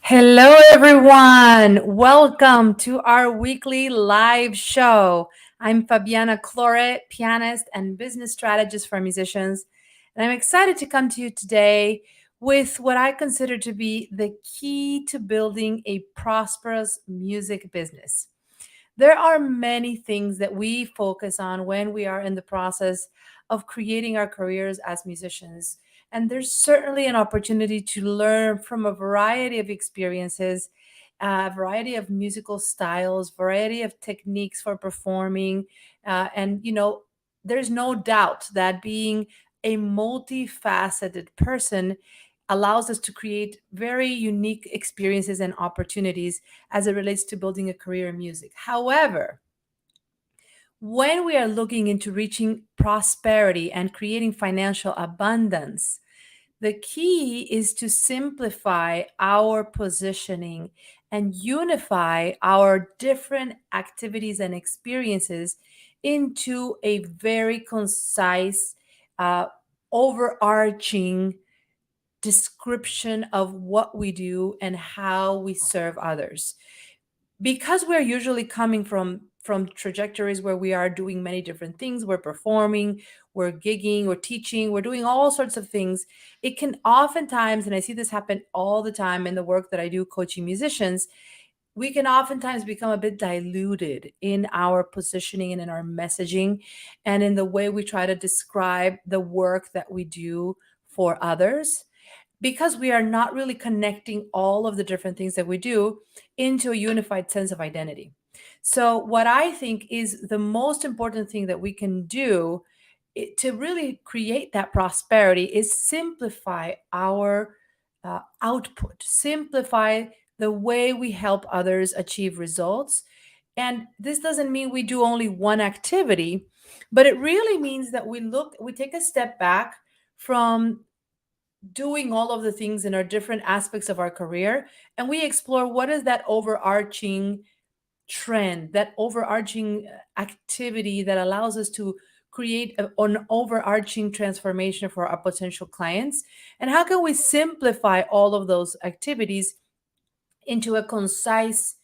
Hello, everyone. Welcome to our weekly live show. I'm Fabiana Clore, pianist and business strategist for musicians. And I'm excited to come to you today with what I consider to be the key to building a prosperous music business. There are many things that we focus on when we are in the process of creating our careers as musicians. And there's certainly an opportunity to learn from a variety of experiences, a variety of musical styles, variety of techniques for performing. There's no doubt that being a multifaceted person allows us to create very unique experiences and opportunities as it relates to building a career in music. However, when we are looking into reaching prosperity and creating financial abundance, the key is to simplify our positioning and unify our different activities and experiences into a very concise, uh, overarching description of what we do and how we serve others, because we're usually coming from trajectories where we are doing many different things. We're performing, we're gigging, we're teaching, we're doing all sorts of things. It can oftentimes, and I see this happen all the time in the work that I do coaching musicians, we can oftentimes become a bit diluted in our positioning and in our messaging and in the way we try to describe the work that we do for others, because we are not really connecting all of the different things that we do into a unified sense of identity. So, what I think is the most important thing that we can do to really create that prosperity is simplify our output, simplify the way we help others achieve results. And this doesn't mean we do only one activity, but it really means that we take a step back from doing all of the things in our different aspects of our career, and we explore what is that overarching trend, that overarching activity that allows us to create an overarching transformation for our potential clients, and how can we simplify all of those activities into a concise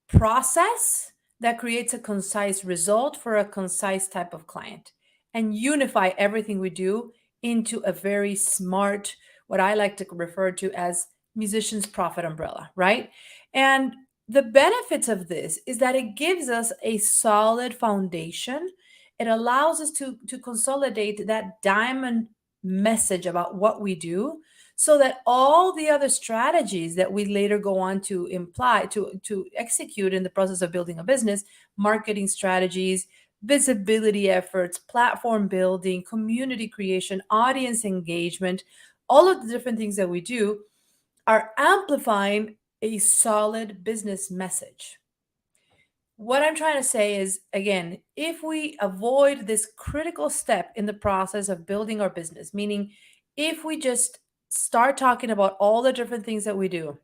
process that creates a concise result for a concise type of client, and unify everything we do into a very smart, what I like to refer to as musician's profit umbrella, right? And the benefits of this is that it gives us a solid foundation. It allows us to consolidate that diamond message about what we do, so that all the other strategies that we later go on to imply to execute in the process of building a business, marketing strategies, visibility efforts, platform building, community creation, audience engagement, all of the different things that we do are amplifying a solid business message. What I'm trying to say is, again, if we avoid this critical step in the process of building our business, meaning if we just start talking about all the different things that we do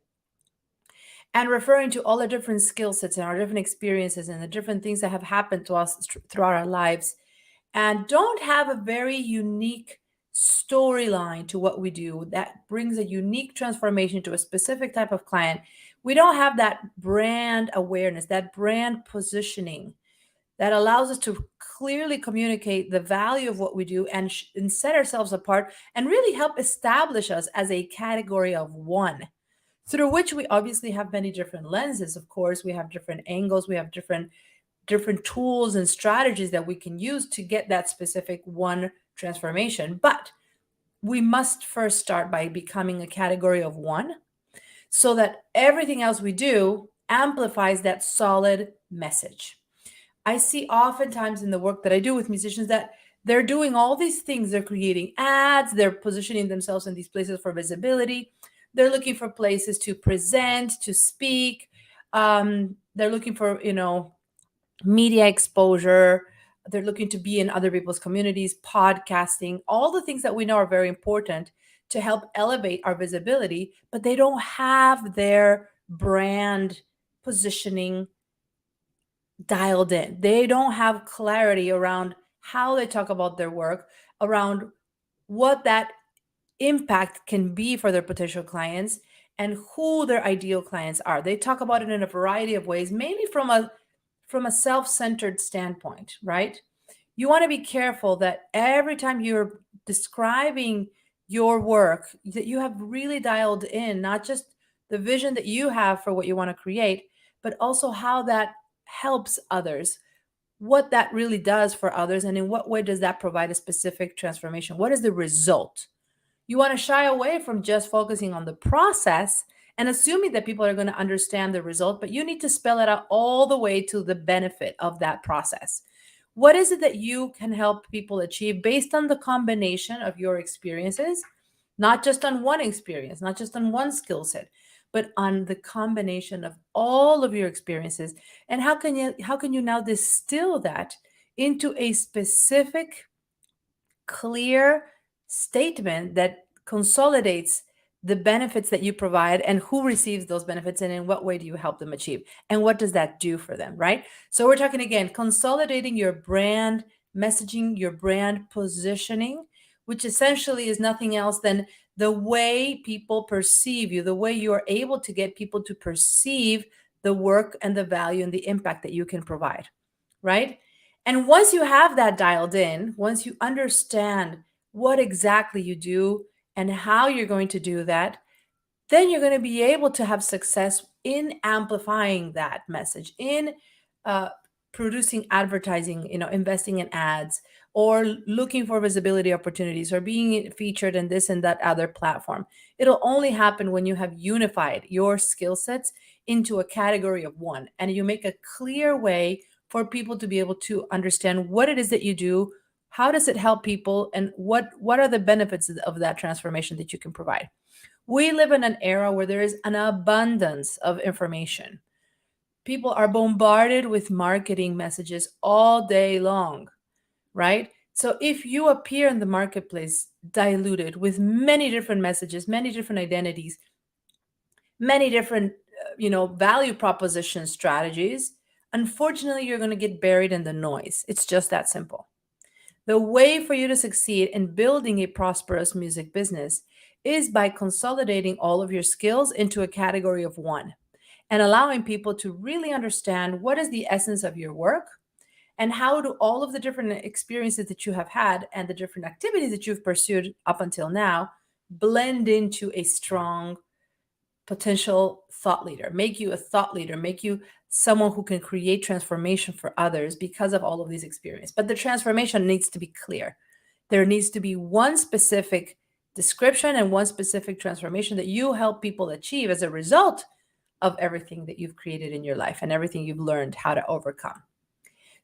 and referring to all the different skill sets and our different experiences and the different things that have happened to us throughout our lives, and don't have a very unique storyline to what we do that brings a unique transformation to a specific type of client, we don't have that brand awareness, that brand positioning that allows us to clearly communicate the value of what we do, and set ourselves apart and really help establish us as a category of one, through which we obviously have many different lenses. Of course, we have different angles, we have different tools and strategies that we can use to get that specific one transformation. But we must first start by becoming a category of one, so that everything else we do amplifies that solid message. I see oftentimes in the work that I do with musicians that they're doing all these things. They're creating ads, they're positioning themselves in these places for visibility, they're looking for places to present, to speak. They're looking for, media exposure. They're looking to be in other people's communities, podcasting, all the things that we know are very important to help elevate our visibility, but they don't have their brand positioning dialed in. They don't have clarity around how they talk about their work, around what that impact can be for their potential clients, and who their ideal clients are. They talk about it in a variety of ways, mainly from a self-centered standpoint, right? You want to be careful that every time you're describing your work, that you have really dialed in not just the vision that you have for what you want to create, but also how that helps others, what that really does for others, and in what way does that provide a specific transformation? What is the result? You want to shy away from just focusing on the process and assuming that people are going to understand the result, but you need to spell it out all the way to the benefit of that process. What is it that you can help people achieve based on the combination of your experiences, not just on one experience, not just on one skill set, but on the combination of all of your experiences? And how can you now distill that into a specific, clear statement that consolidates the benefits that you provide and who receives those benefits and in what way do you help them achieve and what does that do for them, right? So we're talking again consolidating your brand messaging, your brand positioning, which essentially is nothing else than the way people perceive you, the way you are able to get people to perceive the work and the value and the impact that you can provide, right? And once you have that dialed in, once you understand what exactly you do and how you're going to do that, then you're going to be able to have success in amplifying that message, in uh, producing advertising, investing in ads, or looking for visibility opportunities, or being featured in this and that other platform. It'll only happen when you have unified your skill sets into a category of one, and you make a clear way for people to be able to understand what it is that you do, how does it help people, and what are the benefits of that transformation that you can provide. We live in an era where there is an abundance of information. People are bombarded with marketing messages all day long, right? So if you appear in the marketplace diluted with many different messages, many different identities, many different value proposition strategies, unfortunately you're going to get buried in the noise. It's just that simple. The way for you to succeed in building a prosperous music business is by consolidating all of your skills into a category of one and allowing people to really understand what is the essence of your work and how do all of the different experiences that you have had and the different activities that you've pursued up until now blend into a strong potential thought leader, make you a thought leader, make you someone who can create transformation for others because of all of these experiences. But the transformation needs to be clear. There needs to be one specific description and one specific transformation that you help people achieve as a result of everything that you've created in your life and everything you've learned how to overcome.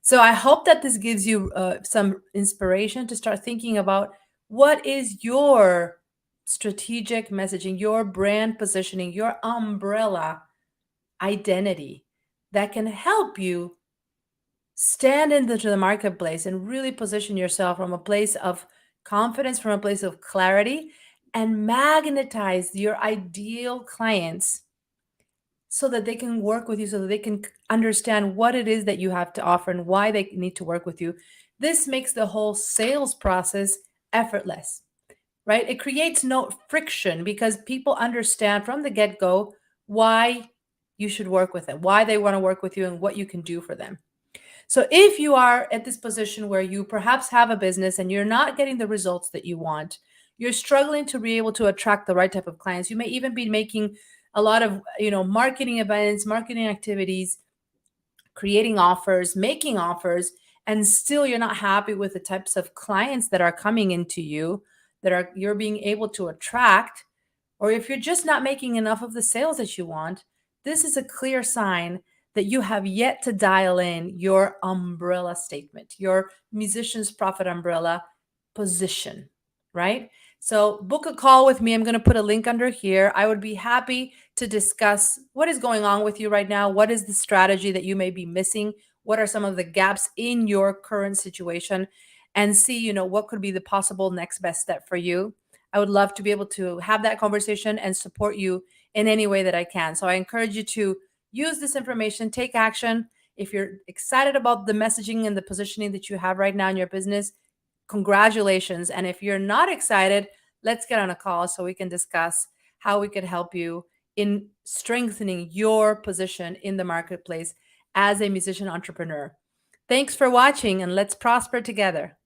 So I hope that this gives you some inspiration to start thinking about what is your strategic messaging, your brand positioning, your umbrella identity that can help you stand into the marketplace and really position yourself from a place of confidence, from a place of clarity, and magnetize your ideal clients so that they can work with you, so that they can understand what it is that you have to offer and why they need to work with you. This makes the whole sales process effortless, right? It creates no friction because people understand from the get go why you should work with them, why they want to work with you, and what you can do for them. So if you are at this position where you perhaps have a business and you're not getting the results that you want, you're struggling to be able to attract the right type of clients. You may even be making a lot of, marketing events, marketing activities, creating offers, making offers, and still you're not happy with the types of clients that are coming into you, that are you're being able to attract, or if you're just not making enough of the sales that you want, this is a clear sign that you have yet to dial in your umbrella statement, your musician's profit umbrella position, right? So book a call with me. I'm going to put a link under here. I would be happy to discuss what is going on with you right now. What is the strategy that you may be missing? What are some of the gaps in your current situation? And see, what could be the possible next best step for you. I would love to be able to have that conversation and support you in any way that I can. So I encourage you to use this information, take action. If you're excited about the messaging and the positioning that you have right now in your business, congratulations. And if you're not excited, let's get on a call so we can discuss how we could help you in strengthening your position in the marketplace as a musician entrepreneur. Thanks for watching, and let's prosper together.